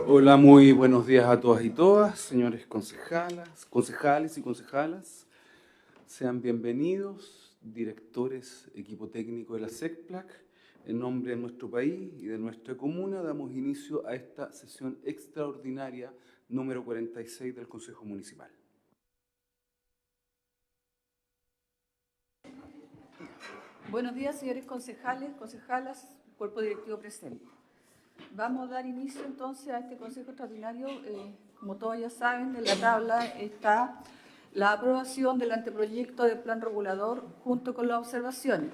Hola, muy buenos días a todas y todas, señores concejales y concejalas. Sean bienvenidos, directores, equipo técnico de la SECPLAC. En nombre de nuestro país y de nuestra comuna, damos inicio a esta sesión extraordinaria número 46 del Consejo Municipal. Buenos días, señores concejales, concejalas, cuerpo directivo presente. Vamos a dar inicio entonces a este Consejo Extraordinario. Como todos ya saben, en la tabla está la aprobación del anteproyecto de plan regulador junto con las observaciones.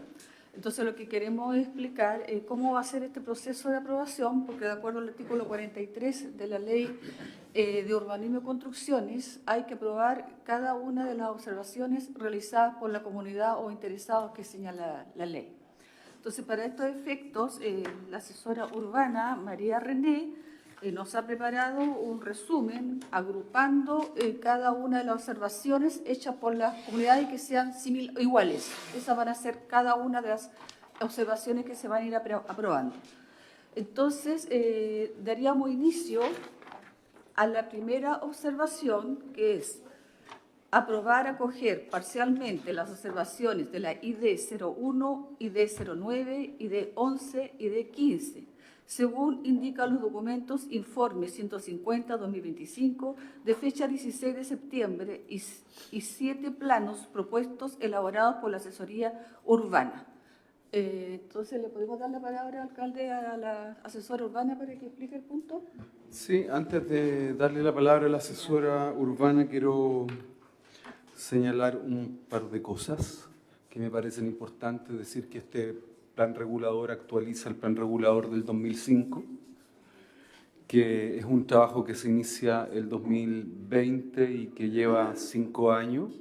Entonces lo que queremos explicar es cómo va a ser este proceso de aprobación, porque de acuerdo al artículo 43 de la Ley de Urbanismo y Construcciones, hay que aprobar cada una de las observaciones realizadas por la comunidad o interesados que señala la ley. Entonces, para estos efectos, la asesora urbana, María René, nos ha preparado un resumen agrupando cada una de las observaciones hechas por las comunidades que sean iguales. Esas van a ser cada una de las observaciones que se van a ir aprobando. Entonces, daríamos inicio a la primera observación, que es aprobar acoger parcialmente las observaciones de la ID 01, ID 09, ID 11 y ID 15, según indican los documentos Informe 150-2025 de fecha 16 de septiembre y 7 planos propuestos elaborados por la asesoría urbana. Entonces, ¿le podemos dar la palabra, alcalde, a la asesora urbana para que explique el punto? Sí, antes de darle la palabra a la asesora urbana, quiero señalar un par de cosas que me parecen importantes. Decir que este plan regulador actualiza el plan regulador del 2005, que es un trabajo que se inicia el 2020 y que lleva 5 años.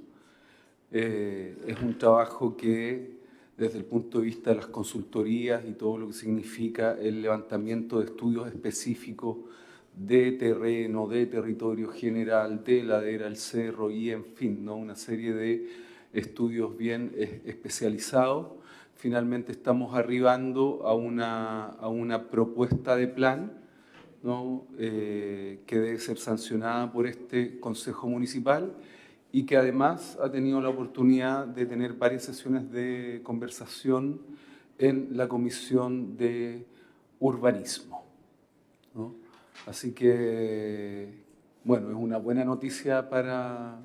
Es un trabajo que, desde el punto de vista de las consultorías y todo lo que significa el levantamiento de estudios específicos de terreno, de territorio general, de ladera al cerro y, en fin, ¿no? Una serie de estudios bien especializados. Finalmente estamos arribando a una propuesta de plan, ¿no? Que debe ser sancionada por este Consejo Municipal y que además ha tenido la oportunidad de tener varias sesiones de conversación en la Comisión de Urbanismo, ¿no? Así que, bueno, es una buena noticia para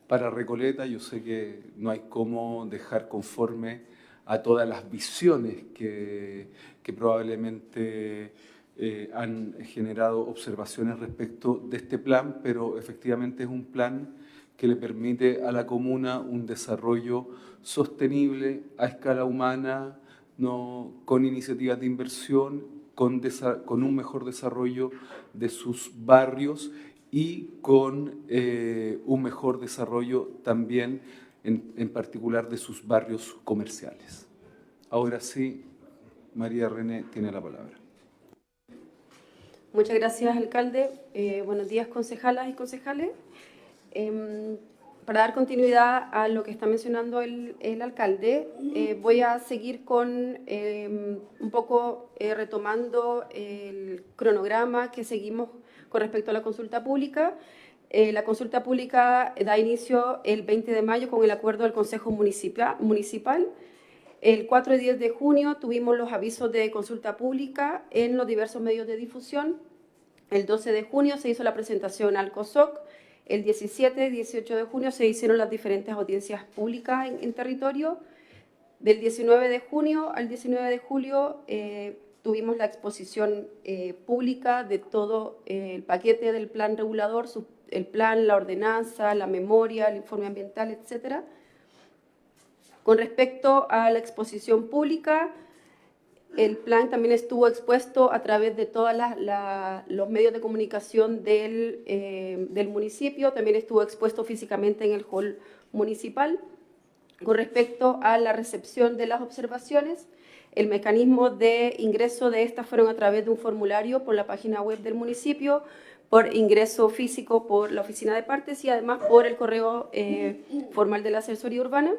Recoleta. Yo sé que no hay cómo dejar conforme a todas las visiones que probablemente han generado observaciones respecto de este plan, pero efectivamente es un plan que le permite a la comuna un desarrollo sostenible a escala humana, ¿no? Con iniciativas de inversión, con un mejor desarrollo de sus barrios y con un mejor desarrollo también, en particular, de sus barrios comerciales. Ahora sí, María René tiene la palabra. Muchas gracias, alcalde. Buenos días, concejalas y concejales. Para dar continuidad a lo que está mencionando el alcalde, voy a seguir con un poco retomando el cronograma que seguimos con respecto a la consulta pública. La consulta pública da inicio el 20 de mayo con el acuerdo del Consejo Municipal. El 4 y 10 de junio tuvimos los avisos de consulta pública en los diversos medios de difusión. El 12 de junio se hizo la presentación al COSOC. El 17 y 18 de junio se hicieron las diferentes audiencias públicas en territorio. Del 19 de junio al 19 de julio tuvimos la exposición pública de todo el paquete del plan regulador, el plan, la ordenanza, la memoria, el informe ambiental, etcétera. Con respecto a la exposición pública, el plan también estuvo expuesto a través de todos los medios de comunicación del municipio, también estuvo expuesto físicamente en el hall municipal. Con respecto a la recepción de las observaciones, el mecanismo de ingreso de estas fueron a través de un formulario por la página web del municipio, por ingreso físico por la oficina de partes y además por el correo formal de la asesoría urbana.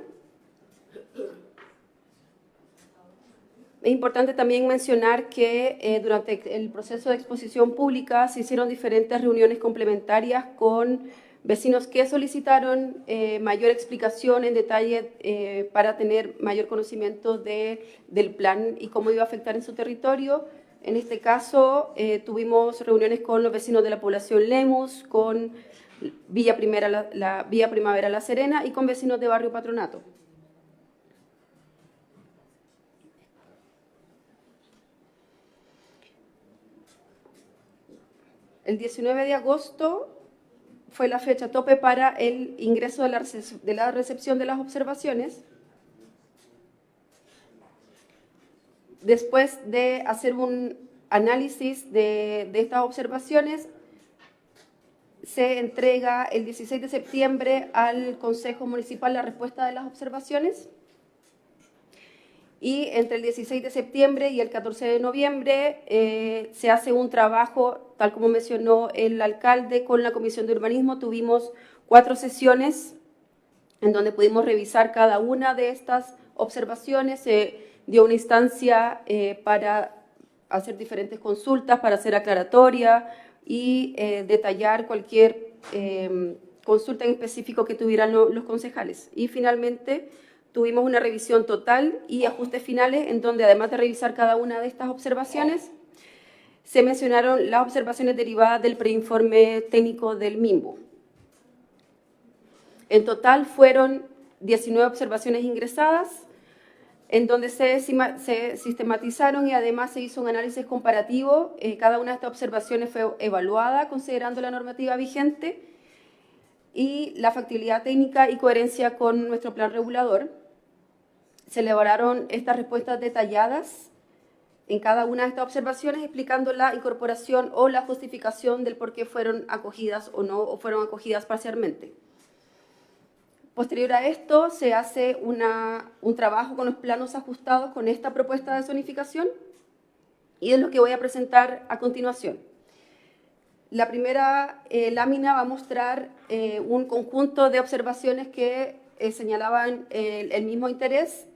Es importante también mencionar que durante el proceso de exposición pública se hicieron diferentes reuniones complementarias con vecinos que solicitaron mayor explicación en detalle para tener mayor conocimiento del plan y cómo iba a afectar en su territorio. En este caso, tuvimos reuniones con los vecinos de la población Lemus, con Villa Primavera La Serena y con vecinos de Barrio Patronato. El 19 de agosto fue la fecha tope para el ingreso de la recepción de las observaciones. Después de hacer un análisis de estas observaciones, se entrega el 16 de septiembre al Consejo Municipal la respuesta de las observaciones. Y entre el 16 de septiembre y el 14 de noviembre se hace un trabajo, tal como mencionó el alcalde, con la Comisión de Urbanismo. Tuvimos 4 sesiones en donde pudimos revisar cada una de estas observaciones. Se dio una instancia para hacer diferentes consultas, para hacer aclaratoria y detallar cualquier consulta en específico que tuvieran los concejales. Y finalmente tuvimos una revisión total y ajustes finales en donde, además de revisar cada una de estas observaciones, se mencionaron las observaciones derivadas del preinforme técnico del MIMBU. En total fueron 19 observaciones ingresadas, en donde se sistematizaron y además se hizo un análisis comparativo. Cada una de estas observaciones fue evaluada considerando la normativa vigente y la factibilidad técnica y coherencia con nuestro plan regulador. Se elaboraron estas respuestas detalladas en cada una de estas observaciones, explicando la incorporación o la justificación del por qué fueron acogidas o no, o fueron acogidas parcialmente. Posterior a esto, se hace un trabajo con los planos ajustados con esta propuesta de zonificación, y es lo que voy a presentar a continuación. La primera lámina va a mostrar un conjunto de observaciones que señalaban el mismo interés.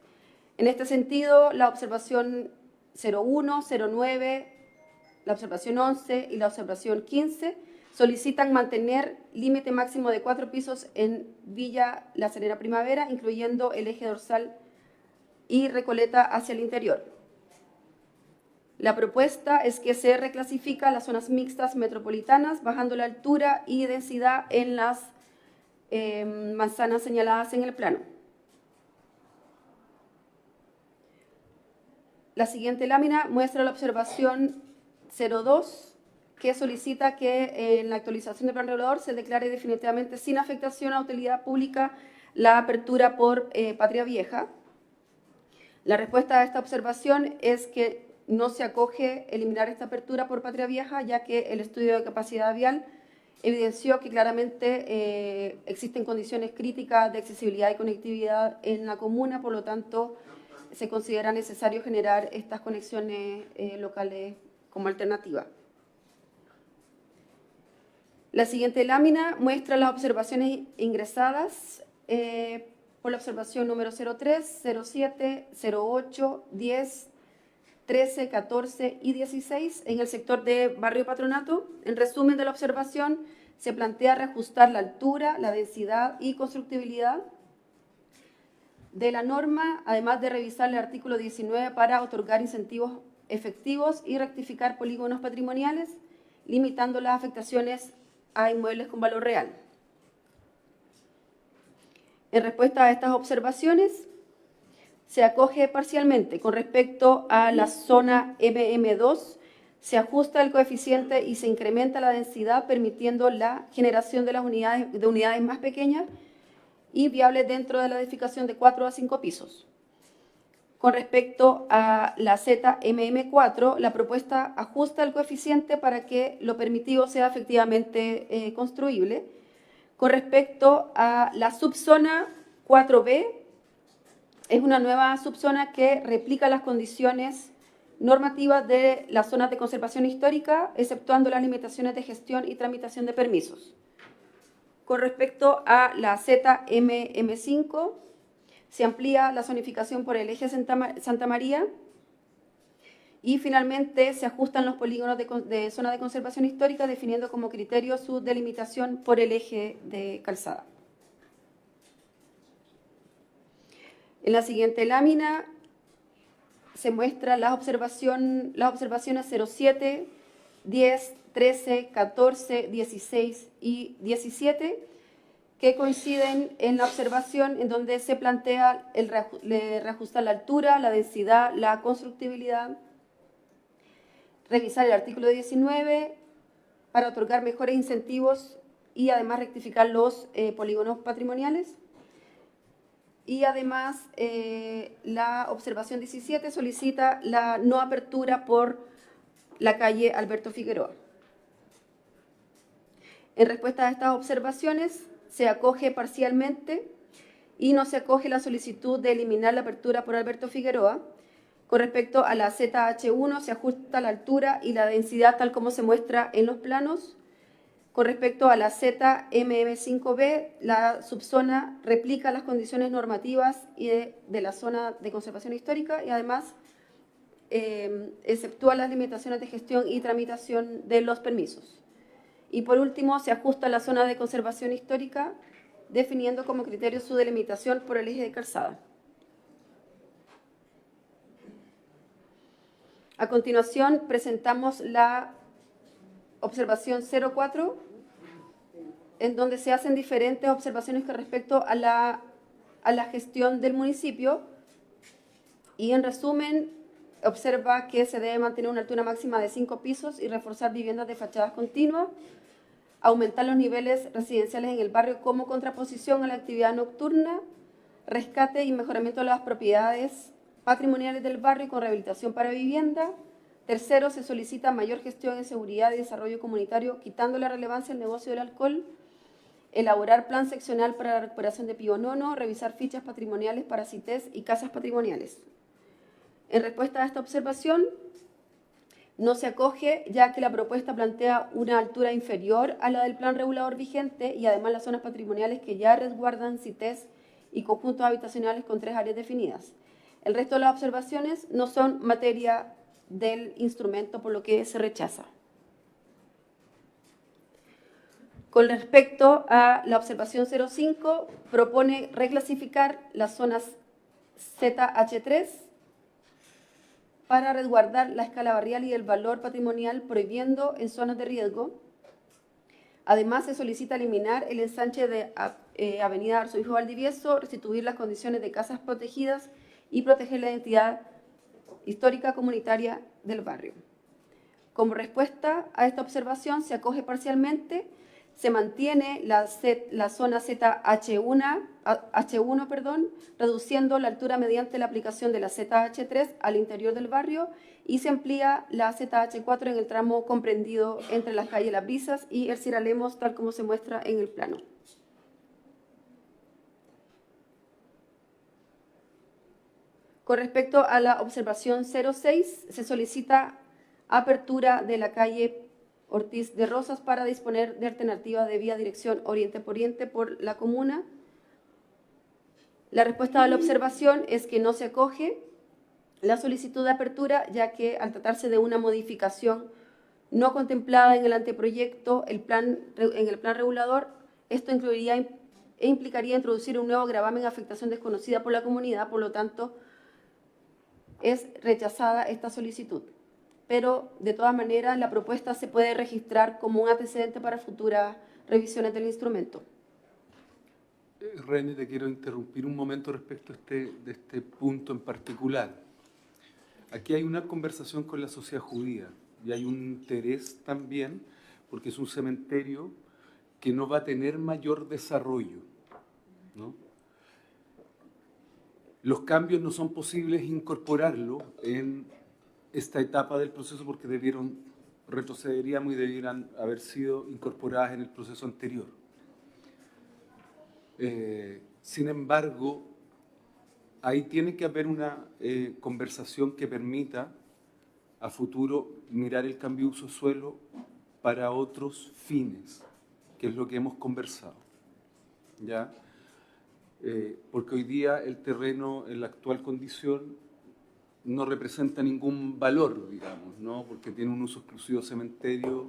En este sentido, la observación 01, 09, la observación 11 y la observación 15 solicitan mantener límite máximo de 4 pisos en Villa La Serena Primavera, incluyendo el eje dorsal y Recoleta hacia el interior. La propuesta es que se reclasifica las zonas mixtas metropolitanas, bajando la altura y densidad en las manzanas señaladas en el plano. La siguiente lámina muestra la observación 02, que solicita que en la actualización del plan regulador se declare definitivamente sin afectación a utilidad pública la apertura por Patria Vieja. La respuesta a esta observación es que no se acoge eliminar esta apertura por Patria Vieja, ya que el estudio de capacidad vial evidenció que claramente existen condiciones críticas de accesibilidad y conectividad en la comuna, por lo tanto se considera necesario generar estas conexiones locales como alternativa. La siguiente lámina muestra las observaciones ingresadas por la observación número 03, 07, 08, 10, 13, 14 y 16 en el sector de Barrio Patronato. En resumen de la observación, se plantea reajustar la altura, la densidad y constructibilidad de la norma, además de revisar el artículo 19 para otorgar incentivos efectivos y rectificar polígonos patrimoniales, limitando las afectaciones a inmuebles con valor real. En respuesta a estas observaciones, se acoge parcialmente con respecto a la zona MM2, se ajusta el coeficiente y se incrementa la densidad, permitiendo la generación de las unidades más pequeñas y viables dentro de la edificación de 4 a 5 pisos. Con respecto a la ZMM4, la propuesta ajusta el coeficiente para que lo permitido sea efectivamente construible. Con respecto a la subzona 4B, es una nueva subzona que replica las condiciones normativas de las zonas de conservación histórica, exceptuando las limitaciones de gestión y tramitación de permisos. Con respecto a la ZMM5, se amplía la zonificación por el eje Santa María Y finalmente se ajustan los polígonos de zona de conservación histórica, definiendo como criterio su delimitación por el eje de calzada. En la siguiente lámina se muestran las observaciones 07, 10, 13, 14, 16 y 17, que coinciden en la observación en donde se plantea reajustar la altura, la densidad, la constructibilidad, revisar el artículo 19 para otorgar mejores incentivos y además rectificar los polígonos patrimoniales. Y además la observación 17 solicita la no apertura por la calle Alberto Figueroa. En respuesta a estas observaciones se acoge parcialmente y no se acoge la solicitud de eliminar la apertura por Alberto Figueroa. Con respecto a la ZH1 se ajusta la altura y la densidad tal como se muestra en los planos. Con respecto a la ZMM5B, la subzona replica las condiciones normativas y de la zona de conservación histórica y además exceptúa las limitaciones de gestión y tramitación de los permisos. Y por último, se ajusta la zona de conservación histórica, definiendo como criterio su delimitación por el eje de calzada. A continuación, presentamos la observación 04, en donde se hacen diferentes observaciones con respecto a la gestión del municipio y en resumen observa que se debe mantener una altura máxima de 5 pisos y reforzar viviendas de fachadas continuas, aumentar los niveles residenciales en el barrio como contraposición a la actividad nocturna, rescate y mejoramiento de las propiedades patrimoniales del barrio con rehabilitación para vivienda. Tercero, se solicita mayor gestión en seguridad y desarrollo comunitario, quitando la relevancia al negocio del alcohol, elaborar plan seccional para la recuperación de Pío IX, revisar fichas patrimoniales para CITES y casas patrimoniales. En respuesta a esta observación, no se acoge, ya que la propuesta plantea una altura inferior a la del plan regulador vigente y además las zonas patrimoniales que ya resguardan CITES y conjuntos habitacionales con 3 áreas definidas. El resto de las observaciones no son materia del instrumento, por lo que se rechaza. Con respecto a la observación 05, propone reclasificar las zonas ZH3 para resguardar la escala barrial y el valor patrimonial, prohibiendo en zonas de riesgo. Además, se solicita eliminar el ensanche de Avenida Arzobispo Valdivieso, restituir las condiciones de casas protegidas y proteger la identidad histórica comunitaria del barrio. Como respuesta a esta observación, se acoge parcialmente, se mantiene la zona ZH1, reduciendo la altura mediante la aplicación de la ZH3 al interior del barrio y se amplía la ZH4 en el tramo comprendido entre las calles Las Brisas y el Cira Lemos, tal como se muestra en el plano. Con respecto a la observación 06, se solicita apertura de la calle Ortiz de Rosas para disponer de alternativas de vía dirección oriente-poniente por la comuna. La respuesta a la observación es que no se acoge la solicitud de apertura, ya que al tratarse de una modificación no contemplada en el anteproyecto, en el plan regulador, esto incluiría e implicaría introducir un nuevo gravamen de afectación desconocida por la comunidad, por lo tanto, es rechazada esta solicitud. Pero, de todas maneras, la propuesta se puede registrar como un antecedente para futuras revisiones del instrumento. René, te quiero interrumpir un momento respecto a este punto en particular. Aquí hay una conversación con la sociedad judía y hay un interés también, porque es un cementerio que no va a tener mayor desarrollo, ¿no? Los cambios no son posibles incorporarlo en esta etapa del proceso porque retrocederíamos y debieran haber sido incorporadas en el proceso anterior. Sin embargo, ahí tiene que haber una conversación que permita a futuro mirar el cambio de uso de suelo para otros fines, que es lo que hemos conversado, ¿ya? Porque hoy día el terreno en la actual condición no representa ningún valor, digamos, ¿no? Porque tiene un uso exclusivo de cementerio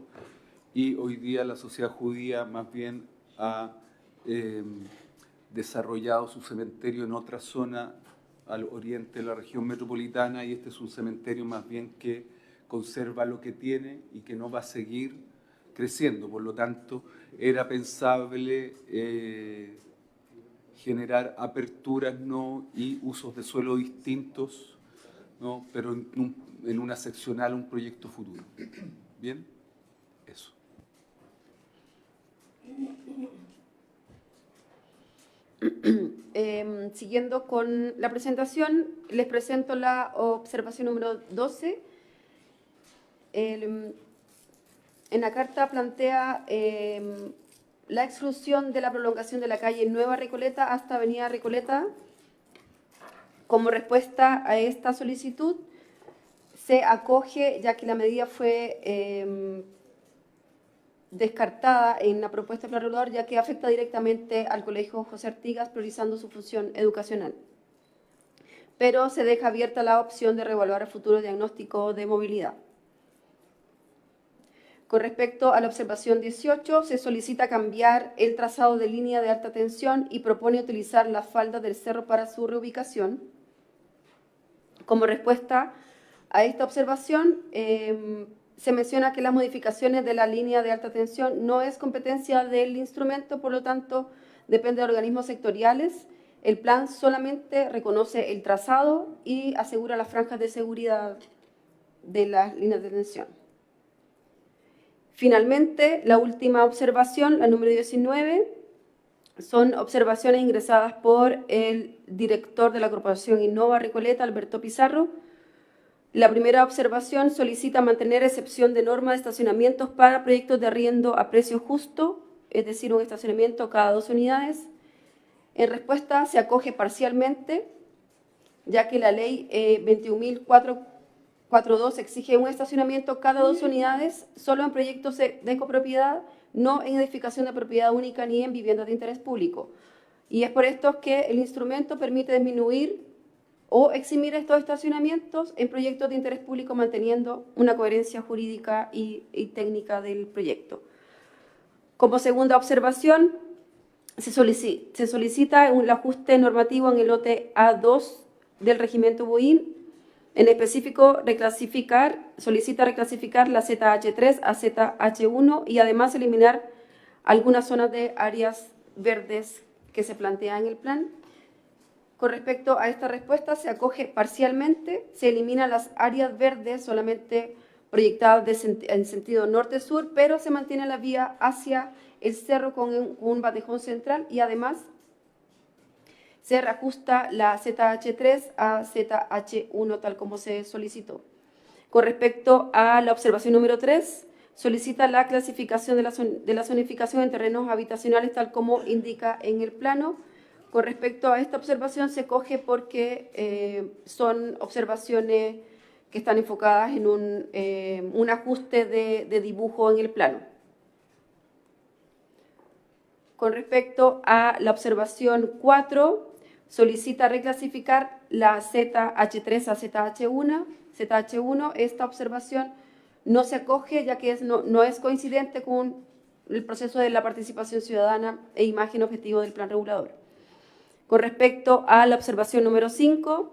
y hoy día la sociedad judía más bien ha desarrollado su cementerio en otra zona al oriente de la región metropolitana, y este es un cementerio más bien que conserva lo que tiene y que no va a seguir creciendo. Por lo tanto, era pensable generar aperturas, ¿no?, y usos de suelo distintos, ¿no?, pero en una seccional, un proyecto futuro. ¿Bien? Eso. Siguiendo con la presentación, les presento la observación número 12. En la carta plantea la exclusión de la prolongación de la calle Nueva Recoleta hasta Avenida Recoleta. Como respuesta a esta solicitud, se acoge, ya que la medida fue descartada en la propuesta del plan regulador, ya que afecta directamente al Colegio José Artigas, priorizando su función educacional. Pero se deja abierta la opción de reevaluar el futuro diagnóstico de movilidad. Con respecto a la observación 18, se solicita cambiar el trazado de línea de alta tensión y propone utilizar las faldas del cerro para su reubicación. Como respuesta a esta observación, se menciona que las modificaciones de la línea de alta tensión no es competencia del instrumento, por lo tanto, depende de organismos sectoriales. El plan solamente reconoce el trazado y asegura las franjas de seguridad de las líneas de tensión. Finalmente, la última observación, la número 19, son observaciones ingresadas por el director de la Corporación Innova Recoleta, Alberto Pizarro. La primera observación solicita mantener excepción de norma de estacionamientos para proyectos de arriendo a precio justo, es decir, un estacionamiento cada 2 unidades. En respuesta, se acoge parcialmente, ya que la ley 21.442 exige un estacionamiento cada 2 unidades, solo en proyectos de copropiedad, no en edificación de propiedad única ni en viviendas de interés público. Y es por esto que el instrumento permite disminuir o eximir estos estacionamientos en proyectos de interés público, manteniendo una coherencia jurídica y técnica del proyecto. Como segunda observación, se solicita un ajuste normativo en el lote A2 del regimiento Buin. En específico, solicita reclasificar la ZH3 a ZH1 y además eliminar algunas zonas de áreas verdes que se plantean en el plan. Con respecto a esta respuesta, se acoge parcialmente, se eliminan las áreas verdes solamente proyectadas en sentido norte-sur, pero se mantiene la vía hacia el cerro con un bandejón central y además se reajusta la ZH3 a ZH1 tal como se solicitó. Con respecto a la observación número 3, solicita la clasificación de la zonificación en terrenos habitacionales tal como indica en el plano. Con respecto a esta observación se coge porque son observaciones que están enfocadas en un ajuste de dibujo en el plano. Con respecto a la observación 4, solicita reclasificar la ZH3 a ZH1. Esta observación no se acoge ya que no es coincidente con el proceso de la participación ciudadana e imagen objetivo del plan regulador. Con respecto a la observación número 5,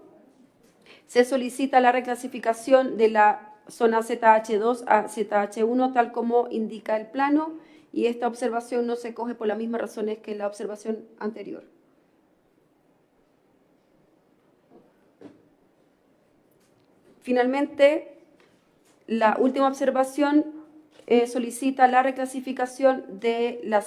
se solicita la reclasificación de la zona ZH2 a ZH1 tal como indica el plano, y esta observación no se coge por las mismas razones que la observación anterior. Finalmente, la última observación solicita la reclasificación de la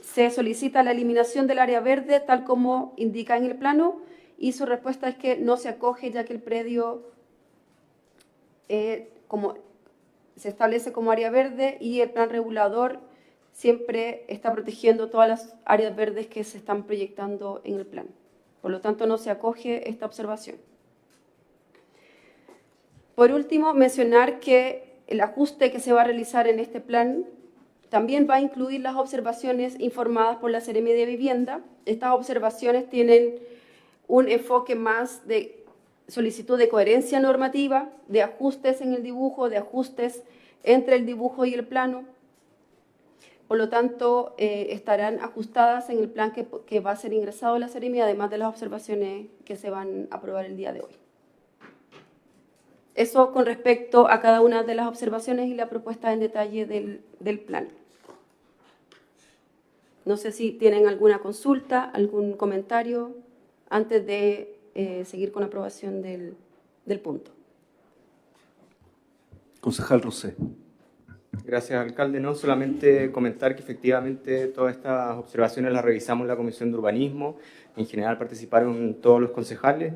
se solicita la eliminación del área verde tal como indica en el plano, y su respuesta es que no se acoge ya que el predio como se establece como área verde y el plan regulador siempre está protegiendo todas las áreas verdes que se están proyectando en el plan. Por lo tanto, no se acoge esta observación. Por último, mencionar que el ajuste que se va a realizar en este plan También va a incluir las observaciones informadas por la Seremi de Vivienda. Estas observaciones tienen un enfoque más de solicitud de coherencia normativa, de ajustes en el dibujo, de ajustes entre el dibujo y el plano. Por lo tanto, estarán ajustadas en el plan que va a ser ingresado a la Seremi, además de las observaciones que se van a aprobar el día de hoy. Eso con respecto a cada una de las observaciones y la propuesta en detalle del plan. No sé si tienen alguna consulta, algún comentario antes de seguir con la aprobación del punto. Concejal Rosé. Gracias, alcalde. No solamente comentar que efectivamente todas estas observaciones las revisamos en la Comisión de Urbanismo. En general participaron todos los concejales.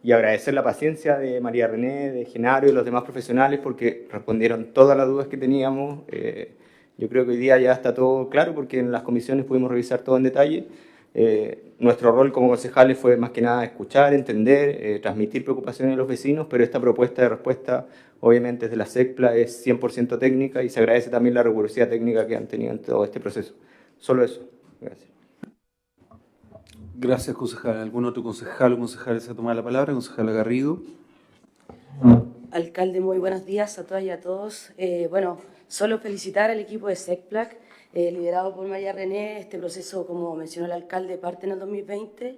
Y agradecer la paciencia de María René, de Genaro y los demás profesionales porque respondieron todas las dudas que teníamos. Yo creo que hoy día ya está todo claro porque en las comisiones pudimos revisar todo en detalle. Nuestro rol como concejales fue más que nada escuchar, entender, transmitir preocupaciones de los vecinos, pero esta propuesta de respuesta, obviamente desde la SECPLA, es 100% técnica y se agradece también la rigurosidad técnica que han tenido en todo este proceso. Solo eso. Gracias. Gracias, concejal. ¿Algún otro concejal o concejal se ha tomado la palabra? Concejala Garrido. Alcalde, muy buenos días a todas y a todos. Bueno, solo felicitar al equipo de SECPLAC, liderado por María René. Este proceso, como mencionó el alcalde, parte en el 2020,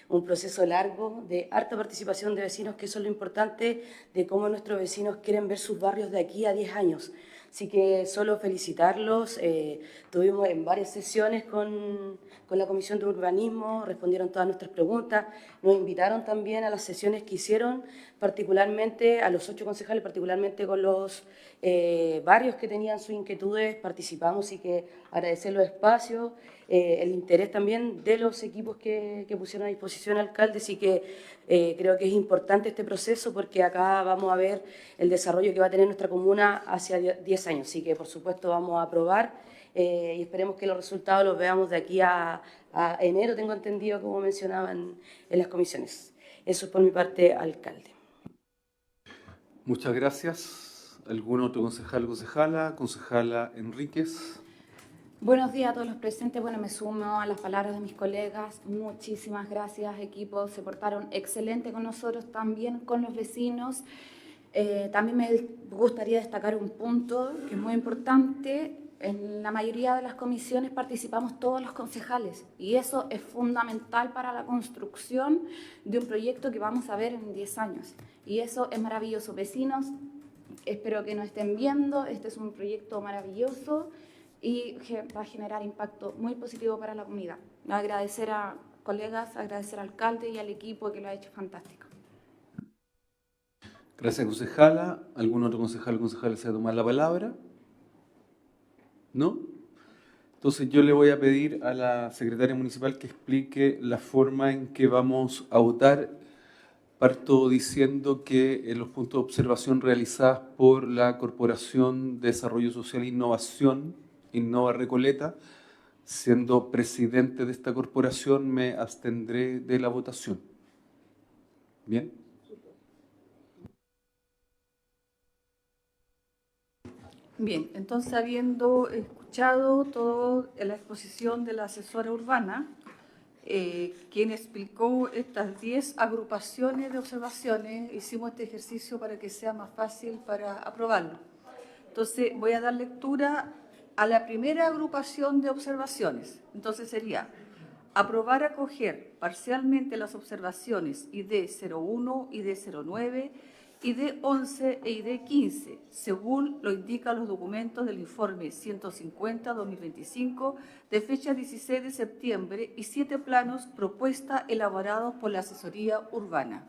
un proceso largo de harta participación de vecinos, que eso es lo importante de cómo nuestros vecinos quieren ver sus barrios de aquí a 10 años. Así que solo felicitarlos. Tuvimos en varias sesiones con la Comisión de Urbanismo, respondieron todas nuestras preguntas, nos invitaron también a las sesiones que hicieron, particularmente a los 8 concejales, particularmente con los barrios que tenían sus inquietudes, participamos y que agradecer los espacios, el interés también de los equipos que pusieron a disposición alcalde, así que creo que es importante este proceso porque acá vamos a ver el desarrollo que va a tener nuestra comuna hacia 10 años, así que por supuesto vamos a aprobar y esperemos que los resultados los veamos de aquí a enero, tengo entendido, como mencionaban en las comisiones. Eso es por mi parte, alcalde. Muchas gracias. ¿Algún otro concejal o concejala? Concejala Enríquez. Buenos días a todos los presentes. Bueno, me sumo a las palabras de mis colegas. Muchísimas gracias, equipo. Se portaron excelente con nosotros, también con los vecinos. También me gustaría destacar un punto que es muy importante. En la mayoría de las comisiones participamos todos los concejales y eso es fundamental para la construcción de un proyecto que vamos a ver en 10 años. Y eso es maravilloso. Vecinos, espero que nos estén viendo. Este es un proyecto maravilloso y va a generar impacto muy positivo para la comunidad. Agradecer a colegas, agradecer al alcalde y al equipo que lo ha hecho fantástico. Gracias, concejala. ¿Algún otro concejal o concejala se va a tomar la palabra? ¿No? Entonces yo le voy a pedir a la secretaria municipal que explique la forma en que vamos a votar. Parto diciendo que en los puntos de observación realizados por la Corporación de Desarrollo Social e Innovación, Innova Recoleta, siendo presidente de esta corporación, me abstendré de la votación. ¿Bien? Bien, entonces habiendo escuchado toda la exposición de la asesora urbana, quien explicó estas 10 agrupaciones de observaciones, hicimos este ejercicio para que sea más fácil para aprobarlo. Entonces voy a dar lectura a la primera agrupación de observaciones. Entonces sería aprobar acoger parcialmente las observaciones ID 01, ID 09, ID 11 e ID 15, según lo indican los documentos del informe 150-2025 de fecha 16 de septiembre y 7 planos propuesta elaborados por la asesoría urbana.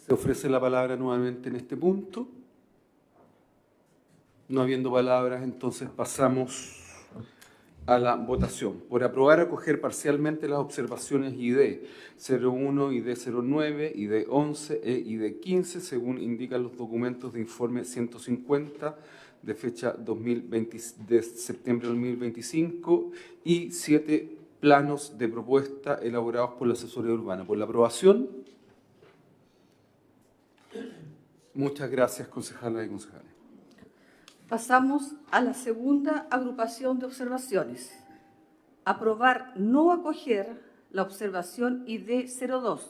Se ofrece la palabra nuevamente en este punto. No habiendo palabras, entonces pasamos a la votación. Por aprobar, acoger parcialmente las observaciones ID 01, ID 09, ID 11 e ID 15, según indican los documentos de informe 150 de fecha 2020, de septiembre de 2025 y 7 planos de propuesta elaborados por la asesoría urbana. Por la aprobación. Muchas gracias, concejalas y concejales. Pasamos a la segunda agrupación de observaciones. Aprobar no acoger la observación ID02,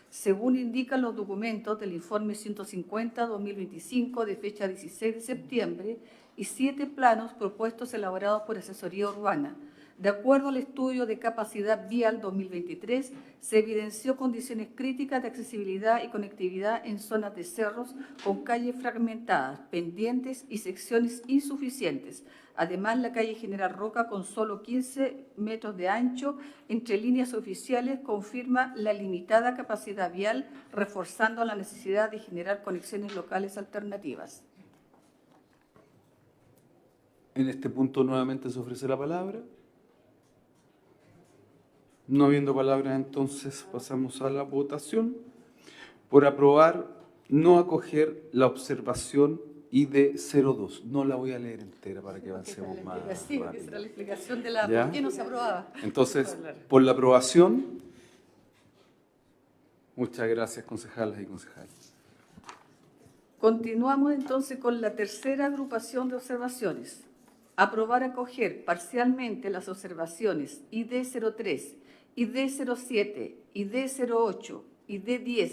según indican los documentos del informe 150-2025 de fecha 16 de septiembre y 7 planos propuestos elaborados por Asesoría Urbana. De acuerdo al estudio de capacidad vial 2023, se evidenció condiciones críticas de accesibilidad y conectividad en zonas de cerros con calles fragmentadas, pendientes y secciones insuficientes. Además, la calle General Roca, con solo 15 metros de ancho entre líneas oficiales, confirma la limitada capacidad vial, reforzando la necesidad de generar conexiones locales alternativas. En este punto nuevamente se ofrece la palabra. No habiendo palabras, entonces pasamos a la votación. Por aprobar, no acoger la observación ID02. No la voy a leer entera para que avancemos más Sí, esa rápido. era la explicación de la ¿Ya? por qué no se aprobaba. Entonces, por la aprobación, muchas gracias, concejalas y concejales. Continuamos entonces con la tercera agrupación de observaciones. Aprobar acoger parcialmente las observaciones ID03, ID07, ID08, ID10,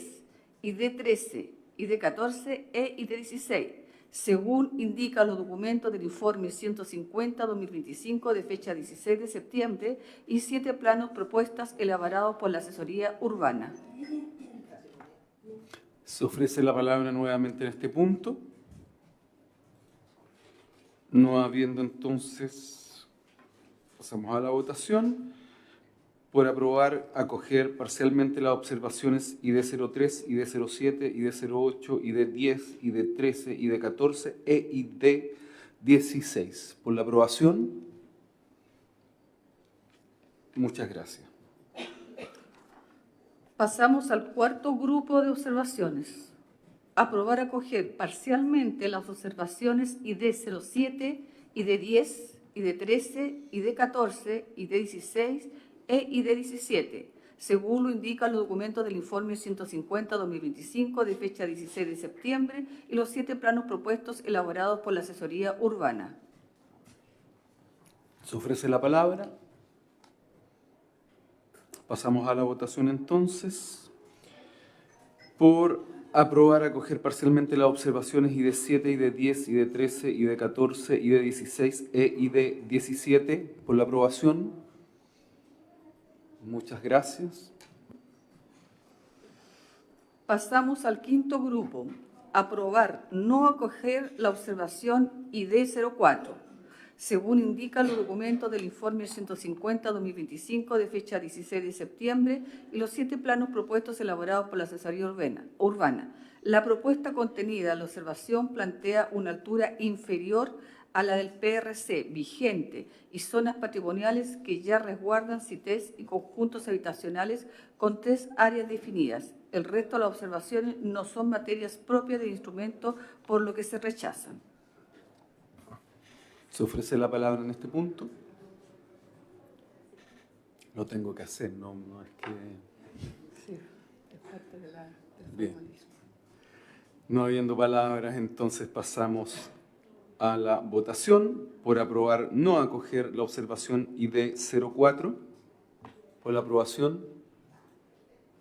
ID13, ID14 e ID16, según indican los documentos del informe 150-2025 de fecha 16 de septiembre y 7 planos propuestas elaborados por la Asesoría Urbana. Se ofrece la palabra nuevamente en este punto. No habiendo entonces, pasamos a la votación. Por aprobar, acoger parcialmente las observaciones ID03, ID07, ID08, ID10, ID13, ID14 e ID16. Por la aprobación, muchas gracias. Pasamos al cuarto grupo de observaciones. Aprobar acoger parcialmente las observaciones ID07, ID10, ID13, ID14, ID16 e ID17, según lo indican los documentos del informe 150-2025 de fecha 16 de septiembre y los 7 planos propuestos elaborados por la Asesoría Urbana. Se ofrece la palabra. Pasamos a la votación entonces. Por aprobar, acoger parcialmente las observaciones ID7, ID10, ID13, ID14, ID16 e ID17. Por la aprobación, muchas gracias. Pasamos al quinto grupo. Aprobar no acoger la observación ID04, según indican los documentos del informe 150-2025 de fecha 16 de septiembre y los 7 planos propuestos elaborados por la Asesoría Urbana. La propuesta contenida en la observación plantea una altura inferior a la del PRC vigente y zonas patrimoniales que ya resguardan CITES y conjuntos habitacionales con 3 áreas definidas. El resto de las observaciones no son materias propias del instrumento, por lo que se rechazan. Se ofrece la palabra en este punto. Lo tengo que hacer, no es que... Sí, es parte del Bien. No habiendo palabras, entonces pasamos a la votación. Por aprobar, no acoger la observación ID04. Por la aprobación,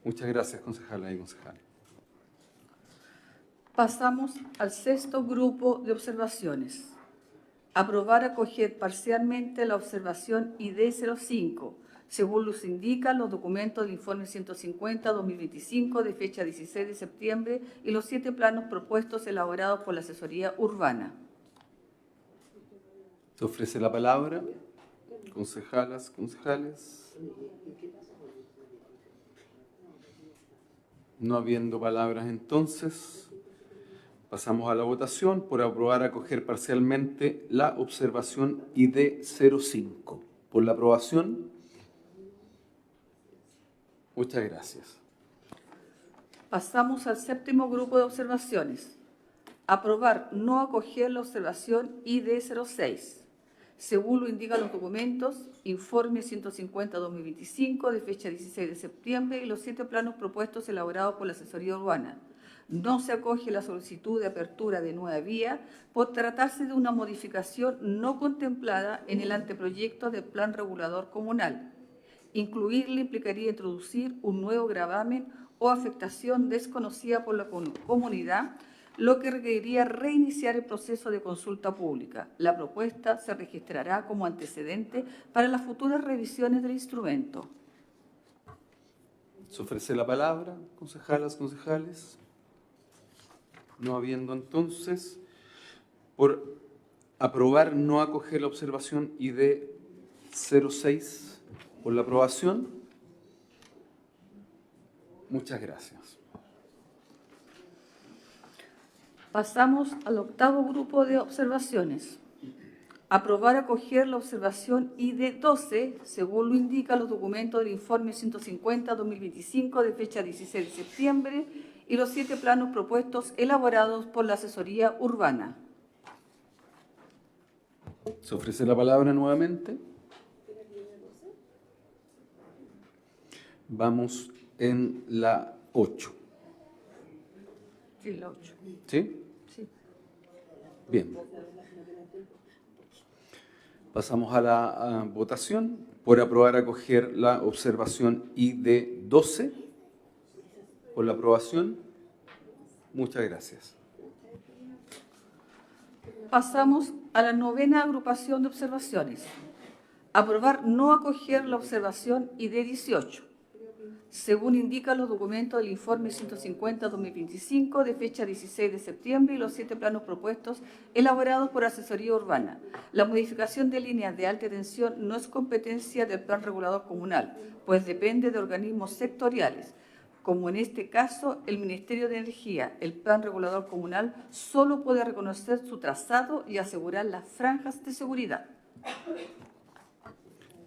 muchas gracias, concejalas y concejales. Pasamos al sexto grupo de observaciones. Aprobar acoger parcialmente la observación ID05, según los indican los documentos del informe 150-2025 de fecha 16 de septiembre y los 7 planos propuestos elaborados por la Asesoría Urbana. Se ofrece la palabra. Concejalas, concejales. No habiendo palabras, entonces, pasamos a la votación. Por aprobar, acoger parcialmente la observación ID05. Por la aprobación, muchas gracias. Pasamos al séptimo grupo de observaciones. Aprobar no acoger la observación ID06. Según lo indican los documentos, informe 150-2025 de fecha 16 de septiembre y los 7 planos propuestos elaborados por la Asesoría Urbana. No se acoge la solicitud de apertura de nueva vía por tratarse de una modificación no contemplada en el anteproyecto del Plan Regulador Comunal. Incluirle implicaría introducir un nuevo gravamen o afectación desconocida por la comunidad, lo que requeriría reiniciar el proceso de consulta pública. La propuesta se registrará como antecedente para las futuras revisiones del instrumento. Se ofrece la palabra, concejalas, concejales. No habiendo entonces, por aprobar, no acoger la observación ID 06 por la aprobación. Muchas gracias. Pasamos al octavo grupo de observaciones. Aprobar acoger la observación ID 12, según lo indican los documentos del informe 150-2025 de fecha 16 de septiembre y los 7 planos propuestos elaborados por la asesoría urbana. Se ofrece la palabra nuevamente. Vamos en la 8. Sí, la 8. ¿Sí? Sí. Bien. Pasamos a la votación por aprobar acoger la observación ID 12. Por la aprobación. Muchas gracias. Pasamos a la novena agrupación de observaciones. Aprobar no acoger la observación ID 18. Según indican los documentos del informe 150-2025 de fecha 16 de septiembre y los 7 planos propuestos elaborados por asesoría urbana. La modificación de líneas de alta tensión no es competencia del Plan Regulador Comunal, pues depende de organismos sectoriales. Como en este caso, el Ministerio de Energía, el Plan Regulador Comunal, solo puede reconocer su trazado y asegurar las franjas de seguridad.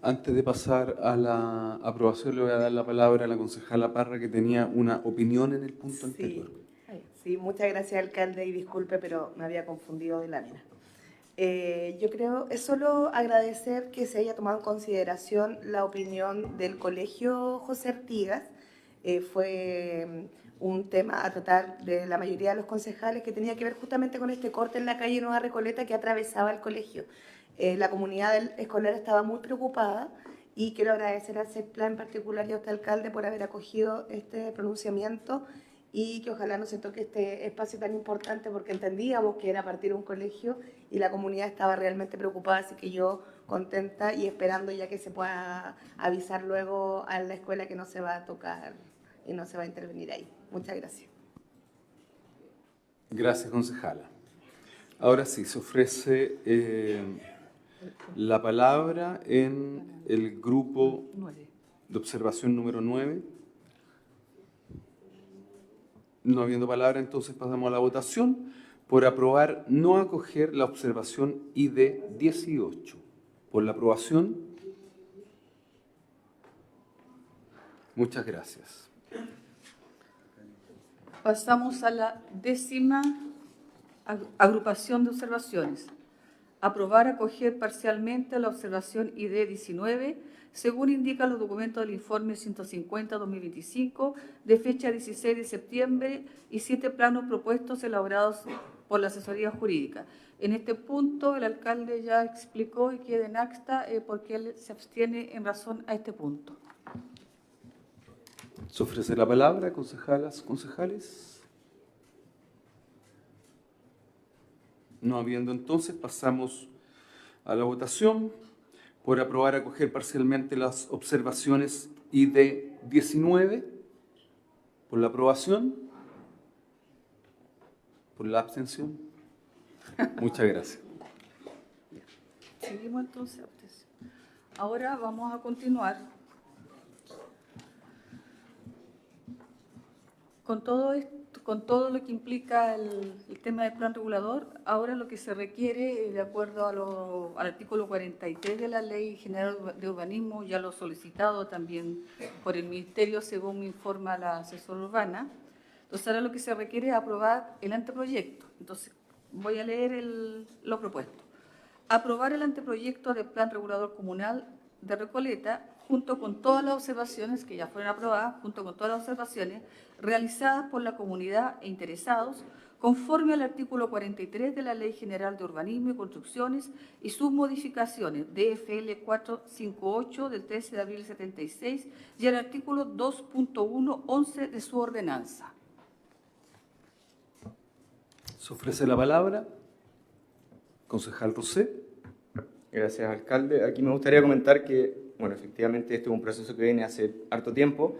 Antes de pasar a la aprobación, le voy a dar la palabra a la concejala Parra, que tenía una opinión en el punto anterior. Sí, muchas gracias, alcalde, y disculpe, pero me había confundido de lámina. Yo creo, es solo agradecer que se haya tomado en consideración la opinión del Colegio José Artigas. Fue un tema a tratar de la mayoría de los concejales que tenía que ver justamente con este corte en la calle Nueva Recoleta que atravesaba el colegio. La comunidad escolar estaba muy preocupada y quiero agradecer al CEPLA en particular y a usted, alcalde, por haber acogido este pronunciamiento y que ojalá no se toque este espacio tan importante porque entendíamos que era partir un colegio y la comunidad estaba realmente preocupada, así que yo contenta y esperando ya que se pueda avisar luego a la escuela que no se va a tocar y no se va a intervenir ahí. Muchas gracias. Gracias, concejala. Ahora sí, se ofrece la palabra en el grupo de observación número 9. No habiendo palabra, entonces pasamos a la votación por aprobar no acoger la observación ID 18. Por la aprobación. Muchas gracias. Pasamos a la 10ª agrupación de observaciones. Aprobar acoger parcialmente la observación ID 19, según indican los documentos del informe 150-2025 de fecha 16 de septiembre y 7 planos propuestos elaborados por la asesoría jurídica. En este punto, el alcalde ya explicó y queda en acta por qué él se abstiene en razón a este punto. Se ofrece la palabra, concejalas, concejales. No habiendo entonces, pasamos a la votación por aprobar acoger parcialmente las observaciones ID 19. Por la aprobación. Por la abstención. Muchas gracias. Seguimos entonces. Ahora vamos a continuar con todo esto, con todo lo que implica el tema del plan regulador. Ahora lo que se requiere, de acuerdo al artículo 43 de la Ley General de Urbanismo, ya lo solicitado también por el Ministerio, según me informa la asesora urbana. Entonces ahora lo que se requiere es aprobar el anteproyecto. Entonces voy a leer lo propuesto. Aprobar el anteproyecto del Plan Regulador Comunal de Recoleta, junto con todas las observaciones que ya fueron aprobadas, junto con todas las observaciones realizadas por la comunidad e interesados, conforme al artículo 43 de la Ley General de Urbanismo y Construcciones y sus modificaciones, DFL 458 del 13 de abril del 76, y al artículo 2.1.11 de su ordenanza. Se ofrece la palabra. Concejal Rosé. Gracias, alcalde. Aquí me gustaría comentar que, bueno, efectivamente este es un proceso que viene hace harto tiempo.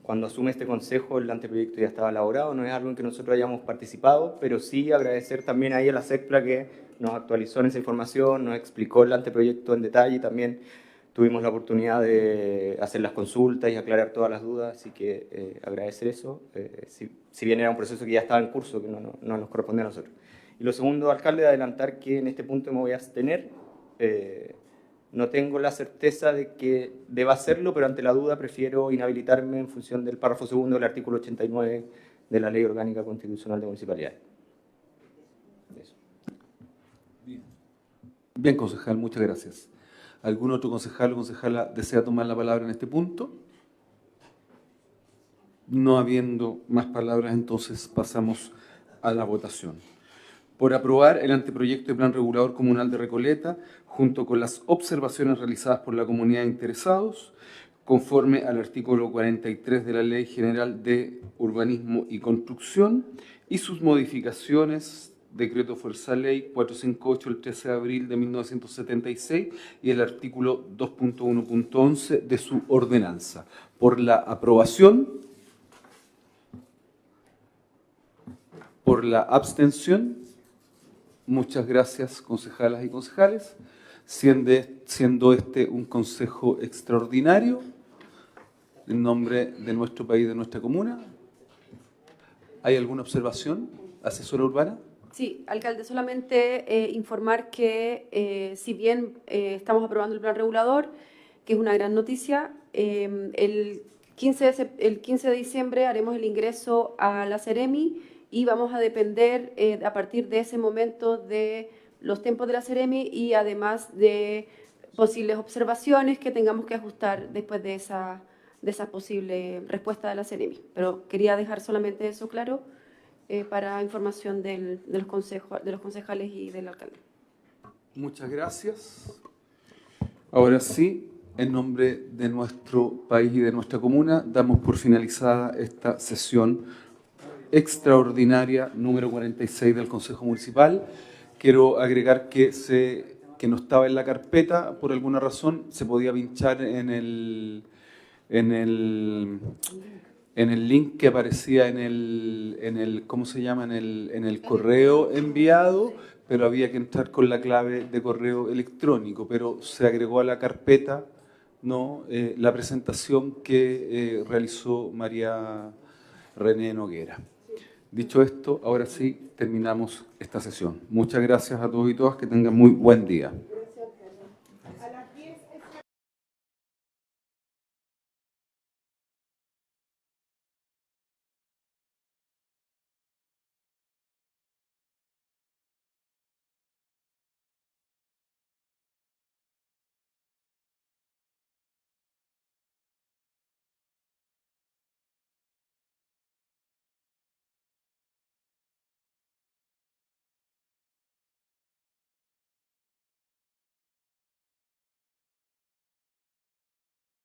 Cuando asume este consejo, el anteproyecto ya estaba elaborado, no es algo en que nosotros hayamos participado, pero sí agradecer también ahí a la SECPLA que nos actualizó en esa información, nos explicó el anteproyecto en detalle y también tuvimos la oportunidad de hacer las consultas y aclarar todas las dudas, así que agradecer eso, si bien era un proceso que ya estaba en curso, que no nos corresponde a nosotros. Y lo segundo, alcalde, adelantar que en este punto me voy a abstener. No tengo la certeza de que deba hacerlo, pero ante la duda prefiero inhabilitarme en función del párrafo segundo del artículo 89 de la Ley Orgánica Constitucional de Municipalidades. Eso. Bien, concejal, muchas gracias. ¿Algún otro concejal o concejala desea tomar la palabra en este punto? No habiendo más palabras, entonces pasamos a la votación. Por aprobar el anteproyecto de Plan Regulador Comunal de Recoleta, junto con las observaciones realizadas por la comunidad de interesados, conforme al artículo 43 de la Ley General de Urbanismo y Construcción y sus modificaciones, Decreto Fuerza Ley 458 del 13 de abril de 1976 y el artículo 2.1.11 de su ordenanza. Por la aprobación, por la abstención, muchas gracias, concejalas y concejales. Siendo este un consejo extraordinario, en nombre de nuestro país, de nuestra comuna. ¿Hay alguna observación, asesora urbana? Sí, alcalde, solamente informar que si bien estamos aprobando el plan regulador, que es una gran noticia, el 15 de diciembre haremos el ingreso a la Seremi y vamos a depender a partir de ese momento de los tiempos de la Seremi y además de posibles observaciones que tengamos que ajustar después de esa posible respuesta de la Seremi. Pero quería dejar solamente eso claro para información de los concejales y del alcalde. Muchas gracias. Ahora sí, en nombre de nuestro país y de nuestra comuna, damos por finalizada esta sesión extraordinaria número 46 del Consejo Municipal. Quiero agregar que no estaba en la carpeta, por alguna razón, se podía pinchar en el link que aparecía en el ¿cómo se llama? En el correo enviado, pero había que entrar con la clave de correo electrónico, pero se agregó a la carpeta, ¿no? La presentación que realizó María René Noguera. Dicho esto, ahora sí terminamos esta sesión. Muchas gracias a todos y todas, que tengan muy buen día.